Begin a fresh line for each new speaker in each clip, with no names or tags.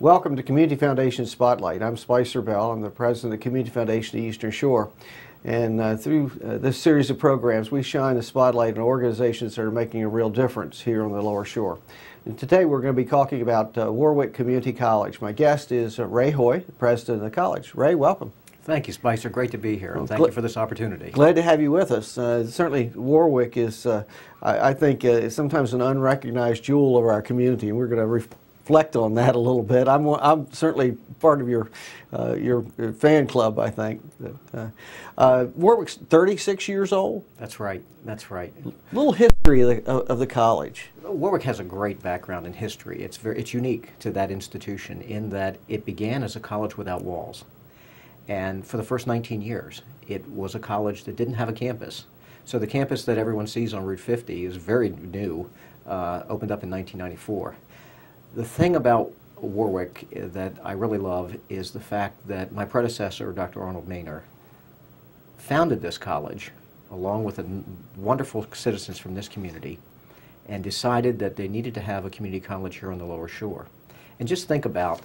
Welcome to Community Foundation Spotlight. I'm Spicer Bell. I'm the president of the Community Foundation of the Eastern Shore. And through this series of programs, we shine the spotlight on organizations that are making a real difference here on the Lower Shore. And today we're going to be talking about Wor-Wic Community College. My guest is Ray Hoy, the president of the college. Ray, welcome.
Thank you, Spicer. Great to be here. Well, thank you for this opportunity.
Glad to have you with us. Certainly, Wor-Wic is, I think, sometimes an unrecognized jewel of our community, and we're going to reflect on that a little bit. I'm certainly part of your fan club, I think. Wor-Wic's 36 years old.
That's right. That's right.
Little history of the college.
Wor-Wic has a great background in history. It's unique to that institution in that it began as a college without walls. And for the first 19 years, it was a college that didn't have a campus. So the campus that everyone sees on Route 50 is very new, opened up in 1994. The thing about Wor-Wic that I really love is the fact that my predecessor, Dr. Arnold Maynor, founded this college along with wonderful citizens from this community and decided that they needed to have a community college here on the Lower Shore. And just think about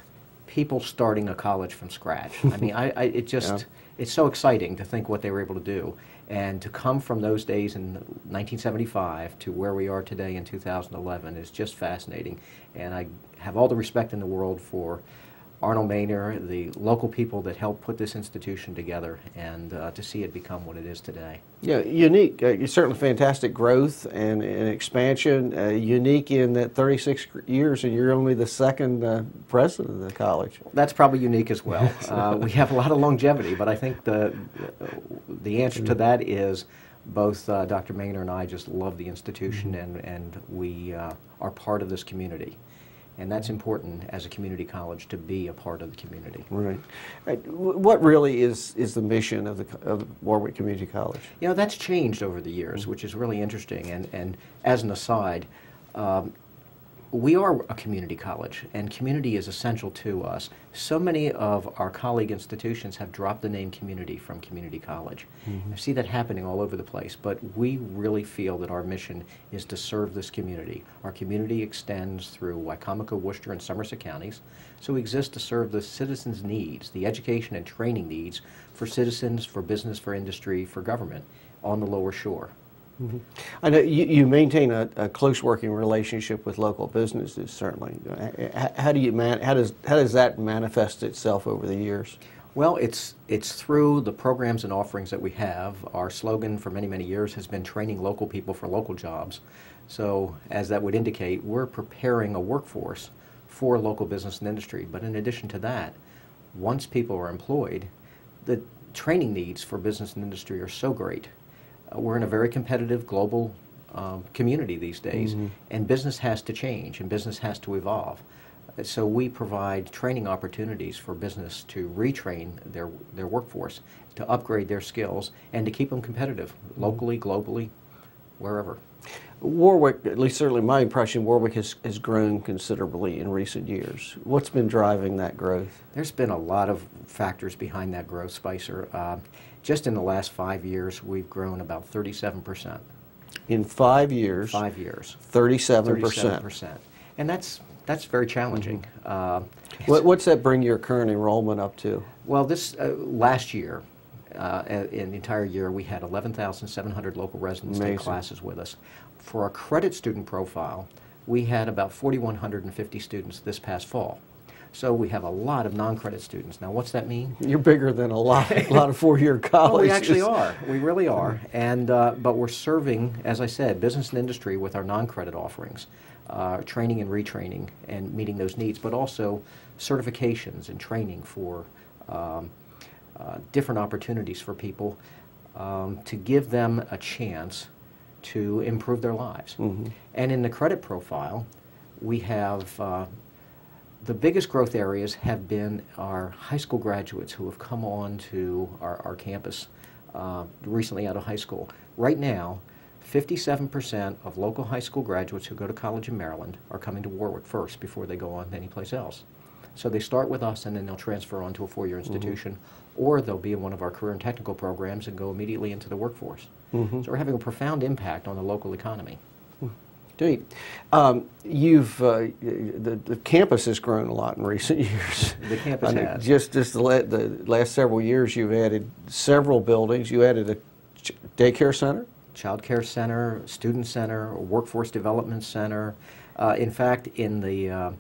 people starting a college from scratch. I mean, it's so exciting to think what they were able to do. And to come from those days in 1975 to where we are today in 2011 is just fascinating. And I have all the respect in the world for Arnold Maynor, the local people that helped put this institution together, and to see it become what it is today.
Yeah, unique. Certainly fantastic growth and expansion. Unique in that 36 years, and you're only the second president of the college.
That's probably unique as well. We have a lot of longevity, but I think the answer to that is both Dr. Maynor and I just love the institution, and we are part of this community. And that's important as a community college to be a part of the community.
Right. What really is the mission of Wor-Wic Community College?
You know, that's changed over the years, which is really interesting. And as an aside, we are a community college, and community is essential to us. So many of our colleague institutions have dropped the name community from community college. I see that happening all over the place, but we really feel that our mission is to serve this community. Our community extends through Wicomico, Worcester, and Somerset counties, so we exist to serve the citizens' needs, the education and training needs for citizens, for business, for industry, for government on the Lower Shore.
I know you maintain a close working relationship with local businesses. Certainly, how does that manifest itself over the years?
Well, it's through the programs and offerings that we have. Our slogan for many years has been training local people for local jobs. So, as that would indicate, we're preparing a workforce for local business and industry. But in addition to that, once people are employed, the training needs for business and industry are so great. We're in a very competitive global community these days, and business has to change and business has to evolve. So we provide training opportunities for business to retrain their workforce, to upgrade their skills, and to keep them competitive locally, globally, wherever.
Wor-Wic, at least certainly my impression, Wor-Wic has grown considerably in recent years. What's been driving that growth?
There's been a lot of factors behind that growth, Spicer. Just in the last 5 years, we've grown about 37%.
In 5 years?
5 years.
37%.
37%. And that's very challenging.
What's that bring your current enrollment up to?
Well, this last year, in the entire year, we had 11,700 local residents take classes with us. For our credit student profile, we had about 4,150 students this past fall. So we have a lot of non-credit students. Now, what's that mean?
You're bigger than a lot of four-year colleges.
Well, we actually are. We really are. And but we're serving, as I said, business and industry with our non-credit offerings, training and retraining, and meeting those needs, but also certifications and training for different opportunities for people to give them a chance to improve their lives. And in the credit profile, we have the biggest growth areas have been our high school graduates who have come on to our campus recently out of high school. Right now, 57% of local high school graduates who go to college in Maryland are coming to Wor-Wic first before they go on to any place else. So they start with us and then they'll transfer on to a four-year institution, or they'll be in one of our career and technical programs and go immediately into the workforce. So we're having a profound impact on the local economy.
Indeed. The campus has grown a lot in recent years.
The campus has.
Just the last several years, you've added several buildings. You added a daycare center?
Child care center, student center, workforce development center. In fact, in the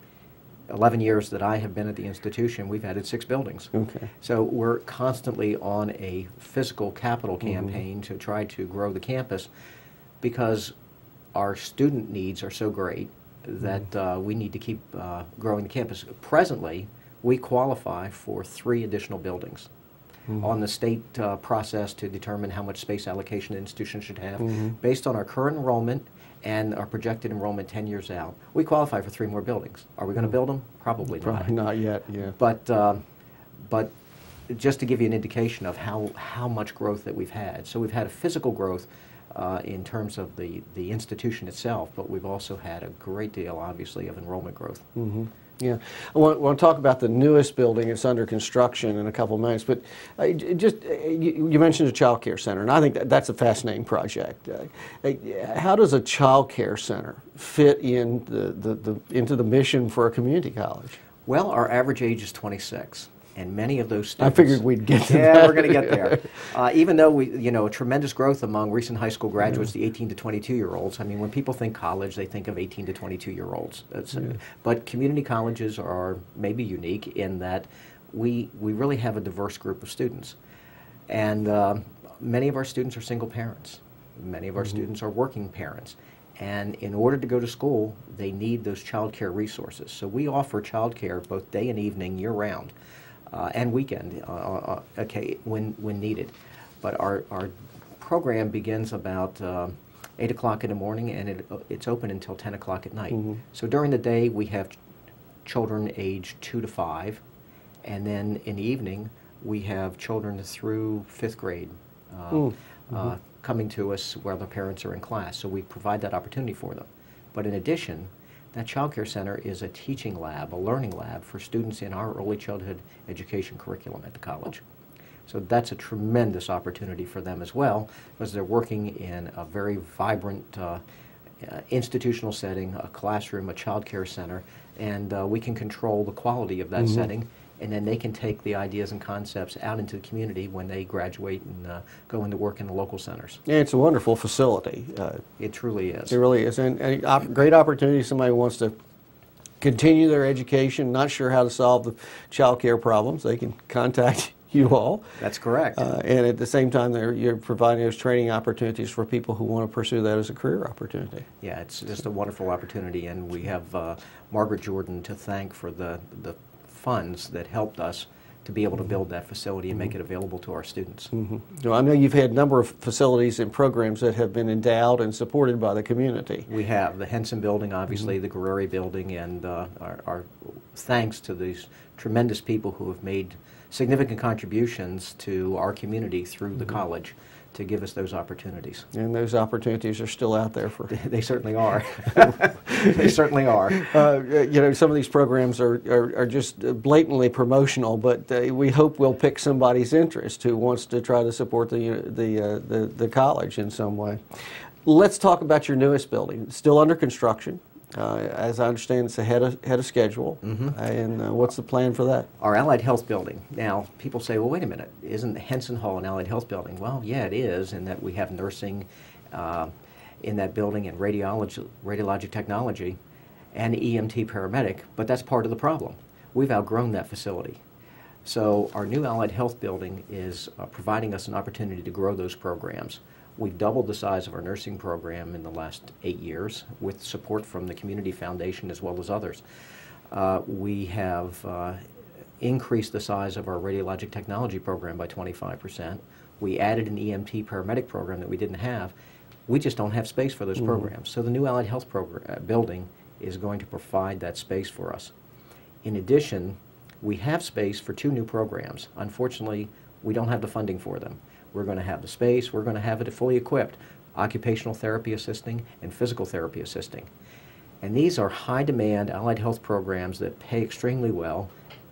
11 years that I have been at the institution, we've added 6 buildings.
Okay.
So we're constantly on a physical capital campaign to try to grow the campus, because our student needs are so great that we need to keep growing the campus. Presently, we qualify for 3 additional buildings on the state process to determine how much space allocation an institution should have. Based on our current enrollment and our projected enrollment 10 years out, we qualify for 3 more buildings. Are we going to build them? Probably not.
Probably not yet, yeah.
But just to give you an indication of how much growth that we've had. So we've had a physical growth in terms of the institution itself, but we've also had a great deal, obviously, of enrollment growth.
Yeah, I want to talk about the newest building. It's under construction in a couple of minutes, but you mentioned a child care center, and I think that's a fascinating project. How does a child care center fit in into the mission for a community college?
Well, our average age is 26. And many of those students...
I figured we'd get to that.
Yeah, we're going to get there. Even though a tremendous growth among recent high school graduates, the 18 to 22-year-olds. I mean, when people think college, they think of 18 to 22-year-olds. But community colleges are maybe unique in that we really have a diverse group of students. And many of our students are single parents. Many of our students are working parents. And in order to go to school, they need those child care resources. So we offer child care both day and evening, year-round. And weekend, when needed. But our program begins about 8 o'clock in the morning, and it's open until 10 o'clock at night. So during the day, we have children aged 2 to 5, and then in the evening, we have children through 5th grade coming to us while their parents are in class. So we provide that opportunity for them. But in addition, that child care center is a teaching lab, a learning lab for students in our early childhood education curriculum at the college. So that's a tremendous opportunity for them as well, because they're working in a very vibrant institutional setting, a classroom, a child care center, and we can control the quality of that setting, and then they can take the ideas and concepts out into the community when they graduate and go into work in the local centers.
Yeah, it's a wonderful facility.
It truly is.
It really is, and great opportunity. Somebody wants to continue their education, not sure how to solve the child care problems, they can contact you all.
That's correct.
And at the same time, you're providing those training opportunities for people who want to pursue that as a career opportunity.
Yeah, it's just a wonderful opportunity, and we have Margaret Jordan to thank for the funds that helped us to be able to build that facility and make it available to our students.
So I know you've had a number of facilities and programs that have been endowed and supported by the community.
We have the Henson Building, obviously, the Guerreri Building, and our thanks to these tremendous people who have made significant contributions to our community through the college to give us those opportunities.
And those opportunities are still out there for...
They certainly are. They certainly are.
Some of these programs are just blatantly promotional, but we hope we'll pick somebody's interest who wants to try to support the college in some way. Let's talk about your newest building. It's still under construction. As I understand, it's ahead of schedule. And what's the plan for that?
Our Allied Health Building. Now, people say, well, wait a minute, isn't Henson Hall an Allied Health Building? Well, yeah, it is, in that we have nursing in that building and radiologic technology and EMT paramedic, but that's part of the problem. We've outgrown that facility. So our new Allied Health Building is providing us an opportunity to grow those programs. We've doubled the size of our nursing program in the last 8 years with support from the Community Foundation as well as others. We have increased the size of our radiologic technology program by 25%. We added an EMT paramedic program that we didn't have. We just don't have space for those programs. So the new Allied Health building is going to provide that space for us. In addition, we have space for 2 new programs. Unfortunately, we don't have the funding for them. We're going to have the space, we're going to have it fully equipped, occupational therapy assisting and physical therapy assisting. And these are high demand allied health programs that pay extremely well,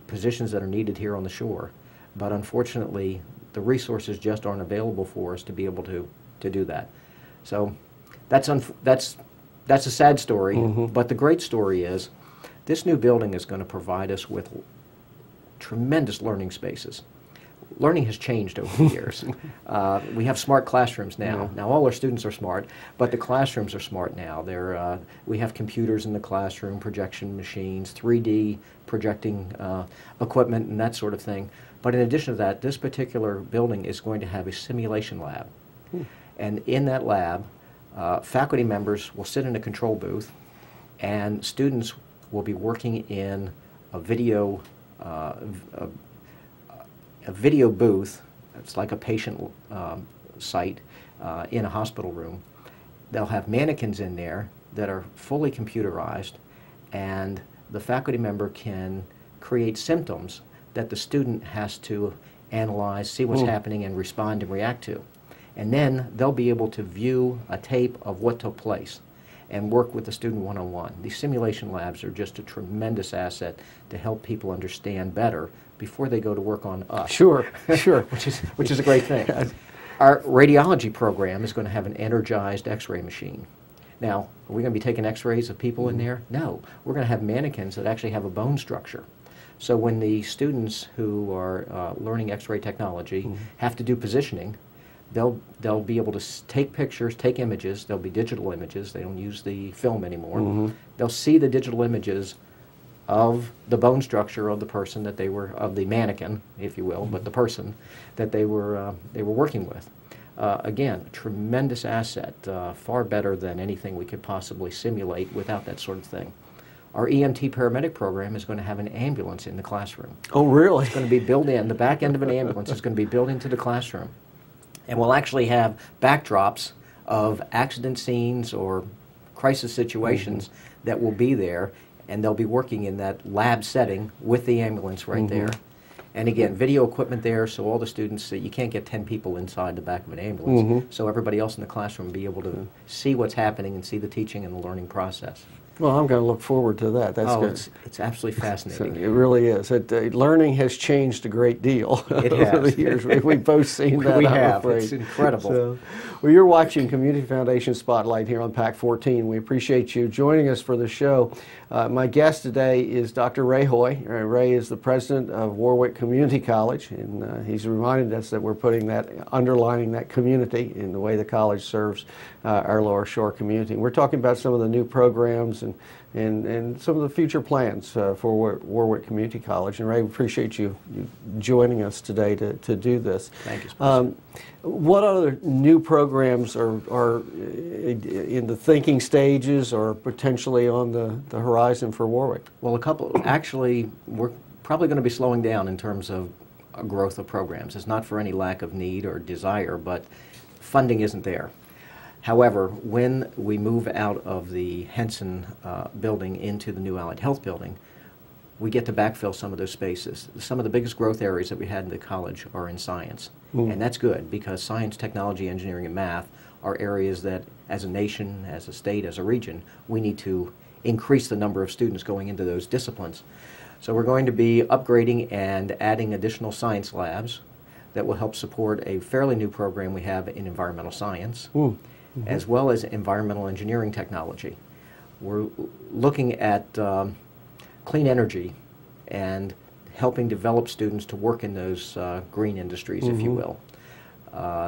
positions that are needed here on the shore. But unfortunately, the resources just aren't available for us to be able to do that. So that's That's a sad story, but the great story is this new building is going to provide us with tremendous learning spaces. Learning has changed over the years. We have smart classrooms now.
Yeah.
Now all our students are smart, but the classrooms are smart now. We have computers in the classroom, projection machines, 3D projecting equipment and that sort of thing. But in addition to that, this particular building is going to have a simulation lab. And in that lab, faculty members will sit in a control booth and students will be working in a video booth. It's like a patient site in a hospital room. They'll have mannequins in there that are fully computerized, and the faculty member can create symptoms that the student has to analyze, see what's happening, and respond and react to. And then they'll be able to view a tape of what took place and work with the student one-on-one. These simulation labs are just a tremendous asset to help people understand better before they go to work on us.
Sure, sure.
which is a great thing. Our radiology program is going to have an energized x-ray machine. Now, are we going to be taking x-rays of people in there? No. We're going to have mannequins that actually have a bone structure. So when the students who are learning x-ray technology have to do positioning, they'll be able to take pictures, take images. They'll be digital images. They don't use the film anymore. They'll see the digital images of the bone structure of the person that they were, of the mannequin, if you will, but the person that they were working with. Again, a tremendous asset, far better than anything we could possibly simulate without that sort of thing. Our EMT paramedic program is going to have an ambulance in the classroom.
Oh, really?
It's going to be built in. The back end of an ambulance is going to be built into the classroom. And we'll actually have backdrops of accident scenes or crisis situations that will be there, and they'll be working in that lab setting with the ambulance right there. And again, video equipment there, so all the students, you can't get 10 people inside the back of an ambulance, so everybody else in the classroom will be able to see what's happening and see the teaching and the learning process.
Well, I'm going to look forward to that. That's good.
It's absolutely fascinating.
So it really is. Learning has changed a great deal
It
over
has.
the years. We've both seen that.
We
I'm
have.
afraid.
It's incredible.
So, well, you're watching Community Foundation Spotlight here on Pac14. We appreciate you joining us for the show. My guest today is Dr. Ray Hoy. Ray is the president of Wor-Wic Community College, and he's reminded us that we're putting that, underlining that community in the way the college serves our Lower Shore community. We're talking about some of the new programs and some of the future plans for Wor-Wic Community College. And Ray, we appreciate you joining us today to do this.
Thank you.
What other new programs are in the thinking stages or potentially on the horizon for Wor-Wic?
Well, a couple. Actually, we're probably going to be slowing down in terms of growth of programs. It's not for any lack of need or desire, but funding isn't there. However, when we move out of the Henson building into the new Allied Health building, we get to backfill some of those spaces. Some of the biggest growth areas that we had in the college are in science. And that's good because science, technology, engineering, and math are areas that as a nation, as a state, as a region, we need to increase the number of students going into those disciplines. So we're going to be upgrading and adding additional science labs that will help support a fairly new program we have in environmental science, as well as environmental engineering technology. We're looking at clean energy and helping develop students to work in those green industries, if you will.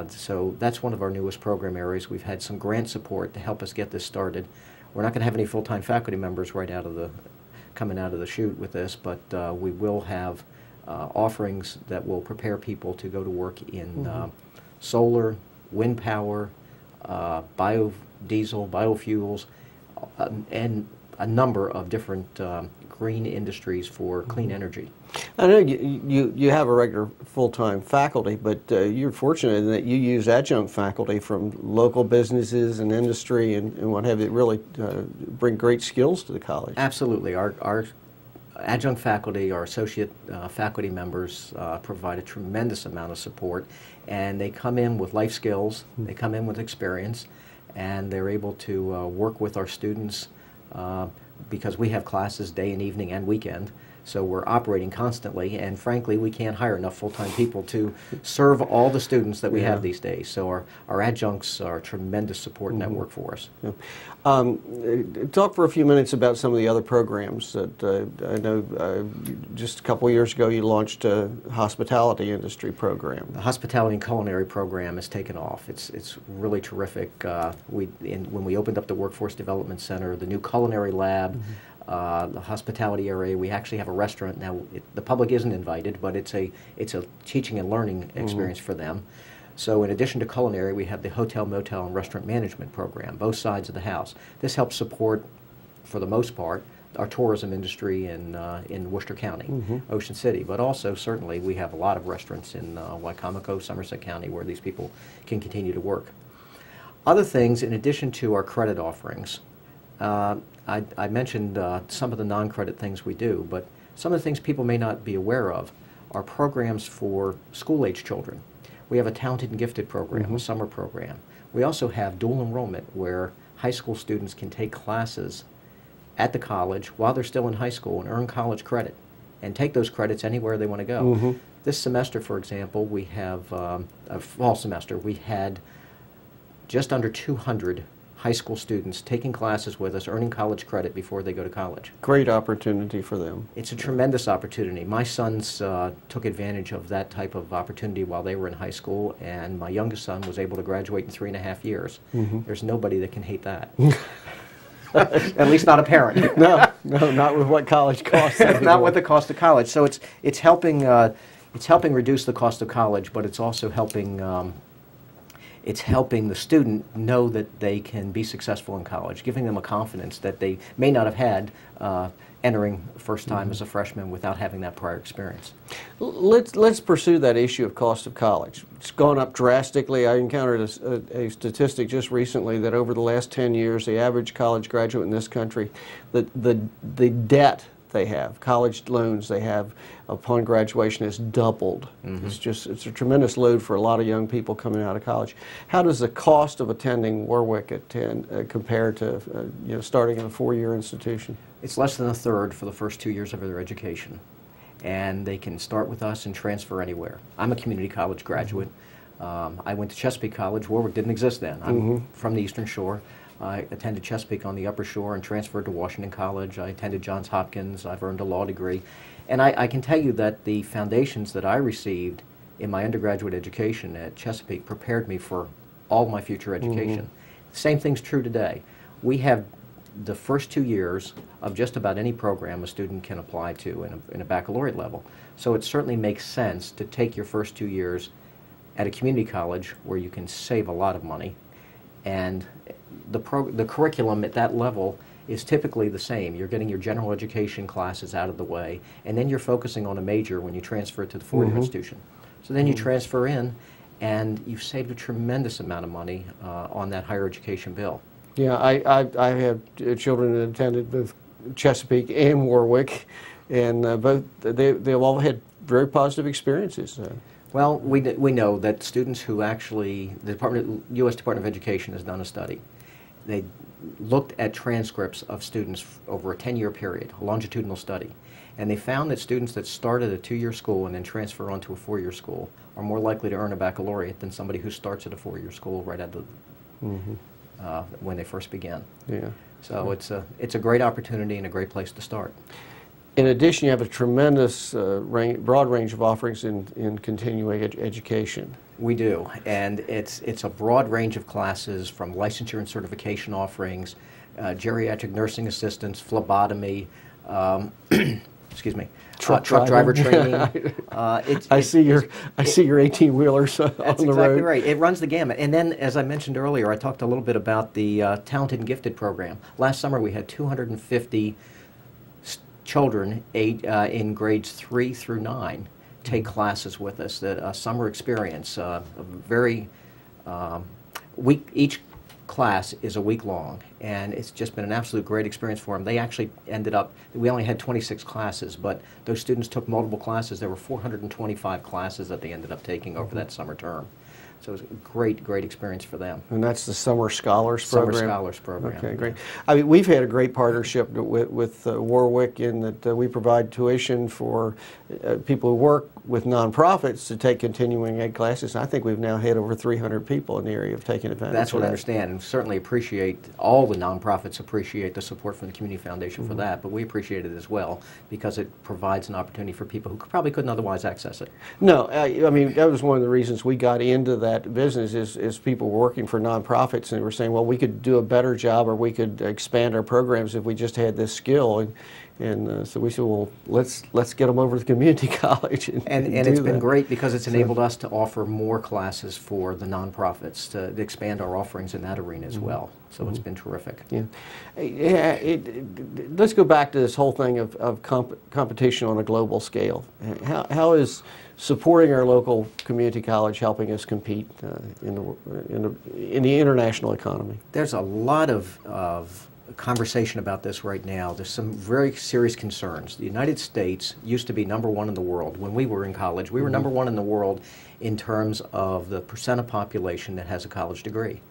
So that's one of our newest program areas. We've had some grant support to help us get this started. We're not going to have any full-time faculty members right out of the coming out of the chute with this, but we will have offerings that will prepare people to go to work in solar, wind power, biodiesel, biofuels, and a number of different green industries for clean energy.
I know you have a regular full-time faculty, but you're fortunate in that you use adjunct faculty from local businesses and industry and what have you, really bring great skills to the college.
Absolutely. Our adjunct faculty, our associate faculty members provide a tremendous amount of support, and they come in with life skills, they come in with experience, and they're able to work with our students because we have classes day and evening and weekend. So we're operating constantly, and frankly, we can't hire enough full-time people to serve all the students that we have these days. So our adjuncts are a tremendous support network for us.
Yeah. Talk for a few minutes about some of the other programs that I know just a couple of years ago you launched a hospitality industry program.
The hospitality and culinary program has taken off. It's really terrific. When we opened up the Workforce Development Center, the new culinary lab, the hospitality area, we actually have a restaurant now. The public isn't invited, but it's a teaching and learning experience for them. So in addition to culinary, we have the hotel, motel, and restaurant management program, both sides of the house. This helps support, for the most part, our tourism industry in Worcester County, Ocean City, but also certainly we have a lot of restaurants in Wicomico, Somerset County, where these people can continue to work. Other things, in addition to our credit offerings, I mentioned some of the non-credit things we do, but some of the things people may not be aware of are programs for school-age children. We have a talented and gifted program, a summer program. We also have dual enrollment, where high school students can take classes at the college while they're still in high school and earn college credit and take those credits anywhere they want to go. This semester, for example, we have a fall semester. We had just under 200 high school students taking classes with us, earning college credit before they go to college.
Great opportunity for them.
It's a tremendous opportunity. My sons took advantage of that type of opportunity while they were in high school, and my youngest son was able to graduate in 3.5 years. There's nobody that can hate that. At least not a parent.
No, not with what college costs.
Not with the cost of college. So it's helping reduce the cost of college, but it's also helping the student know that they can be successful in college, giving them a confidence that they may not have had entering first time as a freshman without having that prior experience.
Let's pursue that issue of cost of college. It's gone up drastically. I encountered a statistic just recently that over the last 10 years, the average college graduate in this country, the debt they have, college loans they have upon graduation has doubled. It's a tremendous load for a lot of young people coming out of college. How does the cost of attending Wor-Wic compare to starting in a four-year institution?
It's less than a third for the first 2 years of their education, and they can start with us and transfer anywhere. I'm a community college graduate. I went to Chesapeake College. Wor-Wic didn't exist then. I'm from the Eastern Shore. I attended Chesapeake on the Upper Shore and transferred to Washington College. I attended Johns Hopkins. I've earned a law degree. And I can tell you that the foundations that I received in my undergraduate education at Chesapeake prepared me for all my future education. Same thing's true today. We have the first 2 years of just about any program a student can apply to in a baccalaureate level. So it certainly makes sense to take your first 2 years at a community college where you can save a lot of money, and the curriculum at that level is typically the same. You're getting your general education classes out of the way, and then you're focusing on a major when you transfer to the four-year institution. So then you transfer in, and you've saved a tremendous amount of money on that higher education bill.
Yeah, I have children that attended both Chesapeake and Wor-Wic, and both they've all had very positive experiences.
Well, we know that students who actually, the U.S. Department of Education has done a study. They looked at transcripts of students over a 10-year period, a longitudinal study, and they found that students that start at a 2-year school and then transfer on to a 4-year school are more likely to earn a baccalaureate than somebody who starts at a 4-year school right out of when they first began.
Yeah.
So it's a great opportunity and a great place to start.
In addition, you have a tremendous broad range of offerings in continuing education.
We do, and it's a broad range of classes, from licensure and certification offerings, geriatric nursing assistance, phlebotomy, excuse me, truck driver training.
I see your 18-wheelers on the road.
That's exactly right. It runs the gamut. And then, as I mentioned earlier, I talked a little bit about the Talented and Gifted program. Last summer, we had 250 children in grades 3 through 9 take classes with us, a summer experience. Each class is a week long, and it's just been an absolute great experience for them. They actually ended up, we only had 26 classes, but those students took multiple classes. There were 425 classes that they ended up taking over that summer term. So it was a great, great experience for them.
And that's the Summer Scholars Program?
Summer Scholars Program.
Okay, great. I mean, we've had a great partnership with Wor-Wic in that we provide tuition for people who work with nonprofits to take continuing ed classes. I think we've now had over 300 people in the area of taking advantage
That's
of
what
that.
I understand, and certainly appreciate, all the nonprofits appreciate the support from the Community Foundation for that, but we appreciate it as well because it provides an opportunity for people who probably couldn't otherwise access it.
No, I mean, that was one of the reasons we got into that business is people were working for nonprofits and they were saying, well, we could do a better job or we could expand our programs if we just had this skill. And so we said, well, let's get them over to the community college. And
it's been great because it's enabled us to offer more classes for the nonprofits, to expand our offerings in that arena as well. So it's been terrific.
Yeah. Let's go back to this whole thing of competition on a global scale. How is supporting our local community college helping us compete in the international economy?
There's a lot of conversation about this right now. There's some very serious concerns. The United States used to be #1 in the world. When we were in college, we were #1 in the world in terms of the percent of population that has a college degree.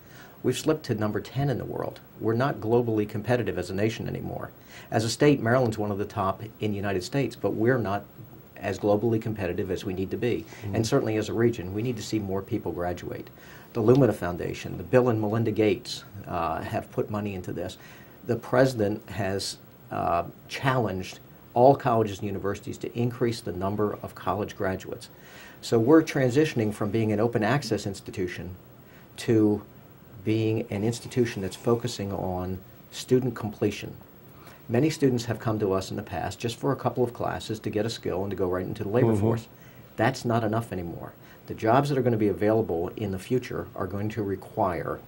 We've slipped to #10 in the world. We're not globally competitive as a nation anymore. As a state, Maryland's one of the top in the United States, but we're not as globally competitive as we need to be. And certainly as a region, we need to see more people graduate. The Lumina Foundation, the Bill and Melinda Gates have put money into this. The president has challenged all colleges and universities to increase the number of college graduates. So we're transitioning from being an open access institution to being an institution that's focusing on student completion. Many students have come to us in the past just for a couple of classes to get a skill and to go right into the labor force. That's not enough anymore. The jobs that are going to be available in the future are going to require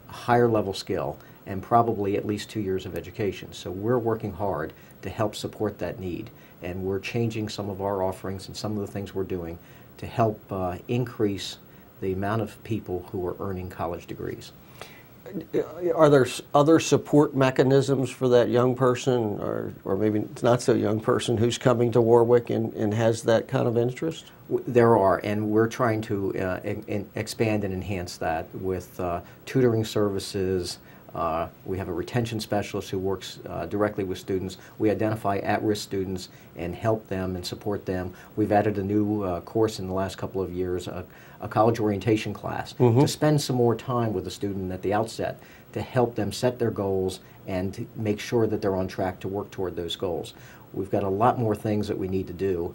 a higher level skill and probably at least 2 years of education. So we're working hard to help support that need, and we're changing some of our offerings and some of the things we're doing to help increase the amount of people who are earning college degrees.
Are there other support mechanisms for that young person, or maybe not so young person, who's coming to Wor-Wic and has that kind of interest?
There are, and we're trying to expand and enhance that with tutoring services. We have a retention specialist who works directly with students. We identify at-risk students and help them and support them. We've added a new course in the last couple of years, a college orientation class, to spend some more time with the student at the outset to help them set their goals and to make sure that they're on track to work toward those goals. We've got a lot more things that we need to do,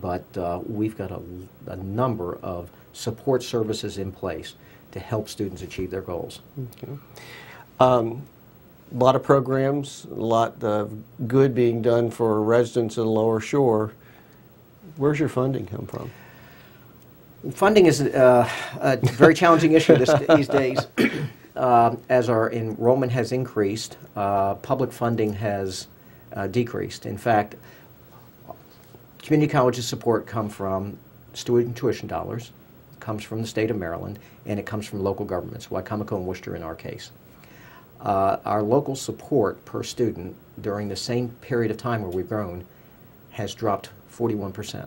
but we've got a number of support services in place to help students achieve their goals.
Okay. A lot of programs, a lot of good being done for residents of the Lower Shore. Where's your funding come from?
Funding is a very challenging issue these days. As our enrollment has increased, public funding has decreased. In fact, community colleges support come from student tuition dollars, comes from the state of Maryland, and it comes from local governments, Wicomico and Worcester in our case. Our local support per student during the same period of time where we've grown has dropped 41%.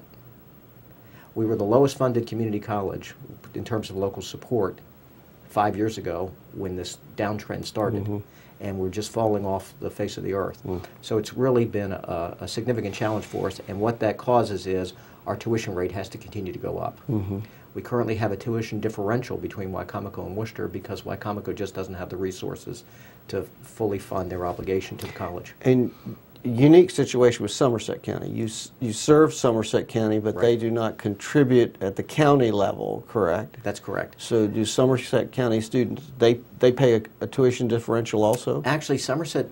We were the lowest funded community college in terms of local support 5 years ago when this downtrend started, and we're just falling off the face of the earth. So it's really been a significant challenge for us, and what that causes is our tuition rate has to continue to go up. We currently have a tuition differential between Wicomico and Worcester because Wicomico just doesn't have the resources to fully fund their obligation to the college.
And unique situation with Somerset County. You serve Somerset County, but they do not contribute at the county level, correct?
That's correct.
So do Somerset County students, they pay a tuition differential also?
Actually, Somerset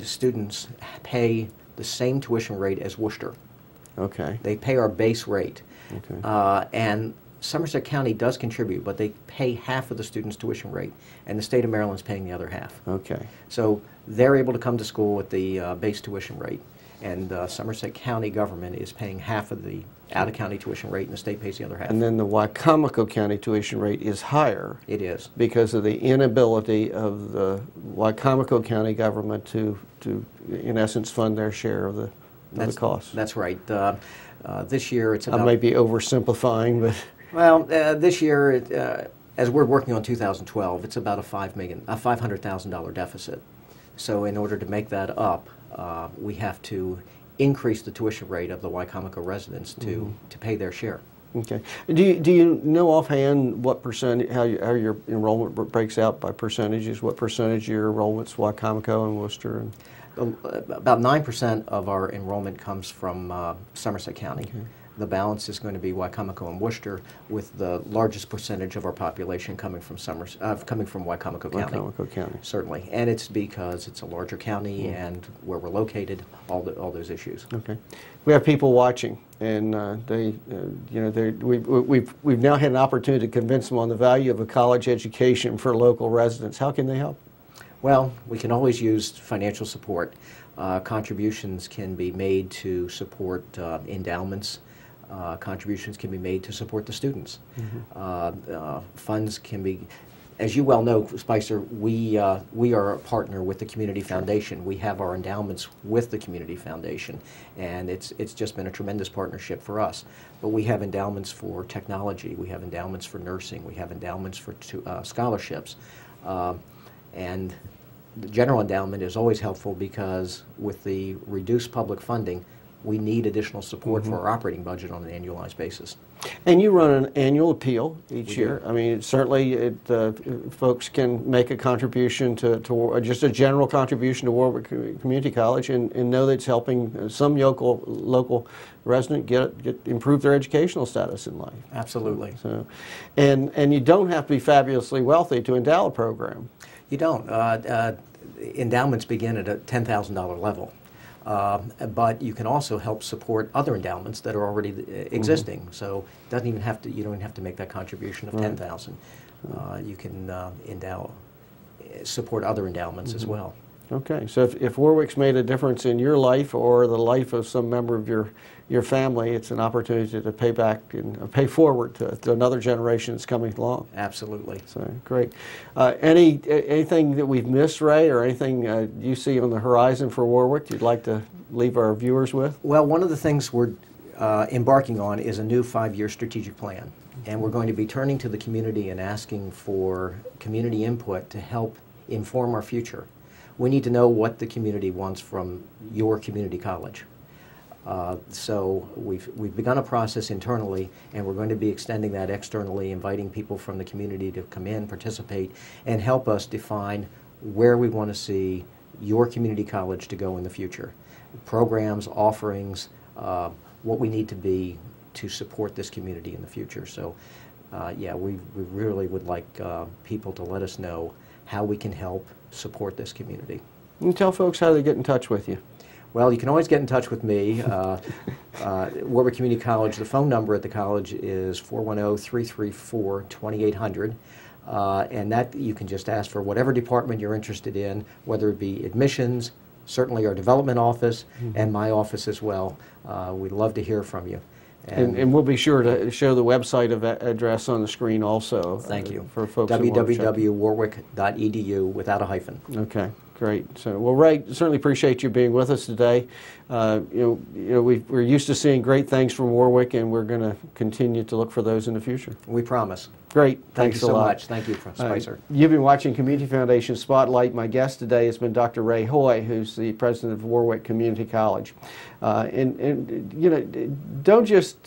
students pay the same tuition rate as Worcester.
Okay.
They pay our base rate.
Okay.
And Somerset County does contribute, but they pay half of the student's tuition rate, and the state of Maryland's paying the other half.
Okay.
So they're able to come to school at the base tuition rate, and Somerset County government is paying half of the out-of-county tuition rate, and the state pays the other half.
And then the Wicomico County tuition rate is higher.
It is.
Because of the inability of the Wicomico County government to in essence, fund their share of the cost.
That's right. This year it's
I
about...
might be oversimplifying, but...
Well, this year, as we're working on 2012, it's about a $500,000 deficit. So in order to make that up, we have to increase the tuition rate of the Wicomico residents to pay their share.
Okay. Do you know offhand what percent, how your enrollment breaks out by percentages? What percentage of your enrollment's Wicomico and Worcester? And
about 9% of our enrollment comes from Somerset County. Okay. The balance is going to be Wicomico and Worcester, with the largest percentage of our population coming from Wicomico County.
Wicomico County.
Certainly, and it's because it's a larger county and where we're located, all those issues.
Okay, we have people watching, and we've now had an opportunity to convince them on the value of a college education for local residents. How can they help?
Well, we can always use financial support. Contributions can be made to support endowments. Contributions can be made to support the students. Funds can be, as you well know, Spicer, we are a partner with the Community Foundation. We have our endowments with the Community Foundation, and it's just been a tremendous partnership for us. But we have endowments for technology, we have endowments for nursing, we have endowments for scholarships. And the general endowment is always helpful because with the reduced public funding, we need additional support for our operating budget on an annualized basis.
And you run an annual appeal each year. I mean, certainly folks can make a contribution to just a general contribution to Wor-Wic Community College and know that it's helping some local resident improve their educational status in life.
Absolutely.
So, and you don't have to be fabulously wealthy to endow a program.
You don't. Endowments begin at a $10,000 level. But you can also help support other endowments that are already existing. So it doesn't even have to, you don't even have to make that contribution of $10,000. You can support other endowments as well.
Okay, so if Wor-Wic's made a difference in your life or the life of some member of your family, it's an opportunity to pay back and pay forward to another generation that's coming along.
Absolutely.
So great. Anything that we've missed, Ray, or anything you see on the horizon for Wor-Wic you'd like to leave our viewers with?
Well, one of the things we're embarking on is a new 5-year strategic plan. And we're going to be turning to the community and asking for community input to help inform our future. We need to know what the community wants from your community college. So we've begun a process internally, and we're going to be extending that externally, inviting people from the community to come in, participate, and help us define where we want to see your community college to go in the future. Programs, offerings, what we need to be to support this community in the future. So yeah, we really would like people to let us know how we can help support this community.
And tell folks how they get in touch with you.
Well, you can always get in touch with me. Wor-Wic Community College, the phone number at the college is 410-334-2800. And that you can just ask for whatever department you're interested in, whether it be admissions, certainly our development office, and my office as well. We'd love to hear from you.
And we'll be sure to show the website address on the screen also.
Thank you.
For folks
www.worwic.edu without a hyphen.
Okay, great. So, well, Ray, certainly appreciate you being with us today. We're used to seeing great things from Wor-Wic, and we're going to continue to look for those in the future.
We promise.
Great.
Thank
Thanks
you so
a lot.
much. Thank you, Spicer.
You've been watching Community Foundation Spotlight. My guest today has been Dr. Ray Hoy, who's the president of Wor-Wic Community College. Don't just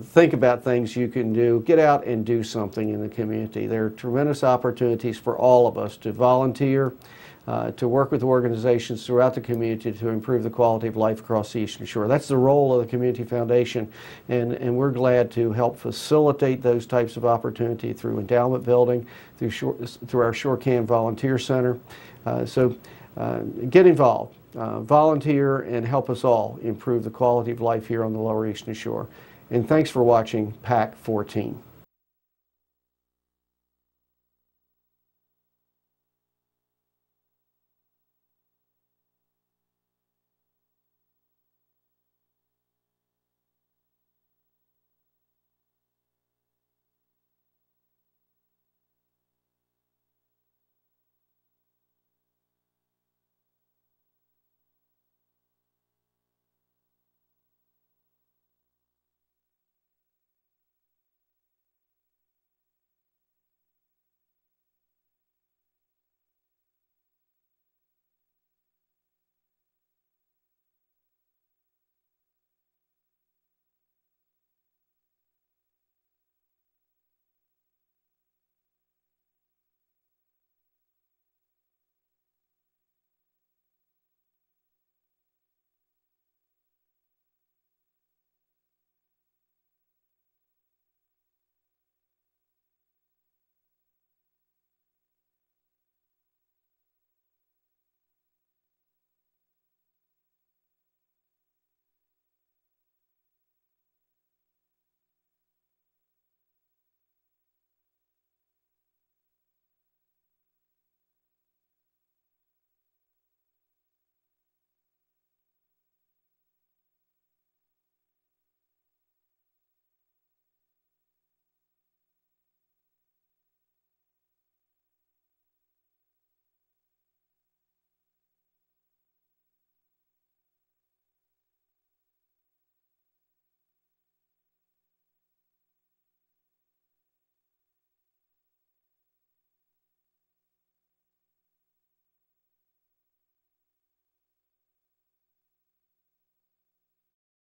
think about things you can do. Get out and do something in the community. There are tremendous opportunities for all of us to volunteer, to work with organizations throughout the community to improve the quality of life across the Eastern Shore. That's the role of the Community Foundation, and we're glad to help facilitate those types of opportunity through endowment building, through our ShoreCan Volunteer Center. So get involved, volunteer, and help us all improve the quality of life here on the Lower Eastern Shore. And thanks for watching Pac14.